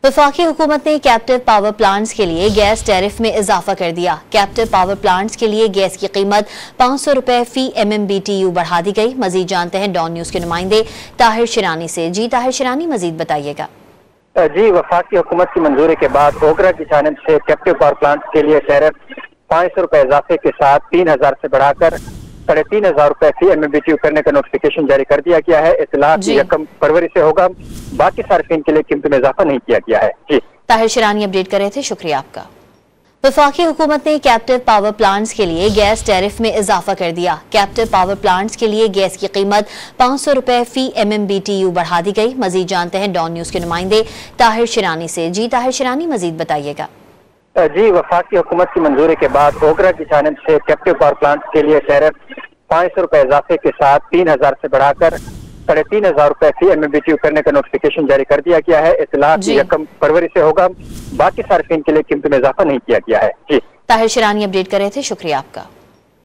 वफाकी हुकूमत ने कैप्टिव पावर प्लांट्स के लिए गैस टैरिफ में इजाफा कर दिया। कैप्टिव पावर प्लांट्स के लिए गैस की कीमत 500 रुपए फी MMBTU बढ़ा दी गई। मजीद जानते हैं डॉन न्यूज के नुमाइंदे ताहिर शिरानी से। जी ताहिर शिरानी, मजीद बताइएगा। जी, वफाकी हुकूमत की मंजूरी के बाद ओगरा की जानिब से कैप्टिव पावर प्लांट्स के लिए टैरिफ 500 रुपए इजाफे के साथ 3000 से बढ़ाकर 3500 रुपए फी MMBTU करने का नोटिफिकेशन जारी कर दिया गया है। इतला 1 फरवरी से होगा। बाकी सार्फिन के लिए कीमत में इजाफा नहीं किया गया है। जी, ताहिर शिरानी अपडेट कर रहे थे, शुक्रिया आपका। वफाकी हुकूमत ने कैप्टिव पावर प्लांट्स के लिए गैस टैरिफ में इजाफा कर दिया। कैप्टिव पावर प्लांट्स के लिए गैस की कीमत 500 रुपए फी MMBTU बढ़ा दी गई। मजीद जानते हैं डॉन न्यूज के नुमाइंदे ताहिर शिरानी से। जी ताहिर शिरानी, मजीद बताइएगा। जी, वफाकी हुकूमत की मंजूरी के बाद ओगरा की जानिब से कैप्टिव पावर प्लांट्स के लिए टैरिफ 500 रुपए इजाफे के साथ 3000 से बढ़ाकर 3500 रुपए फी MMBTU करने का नोटिफिकेशन जारी कर दिया गया है। इतला 1 फरवरी से होगा। बाकी सार्फिन के लिए कीमत में इजाफा नहीं किया गया है। जी, ताहिर शिरानी अपडेट कर रहे थे, शुक्रिया आपका।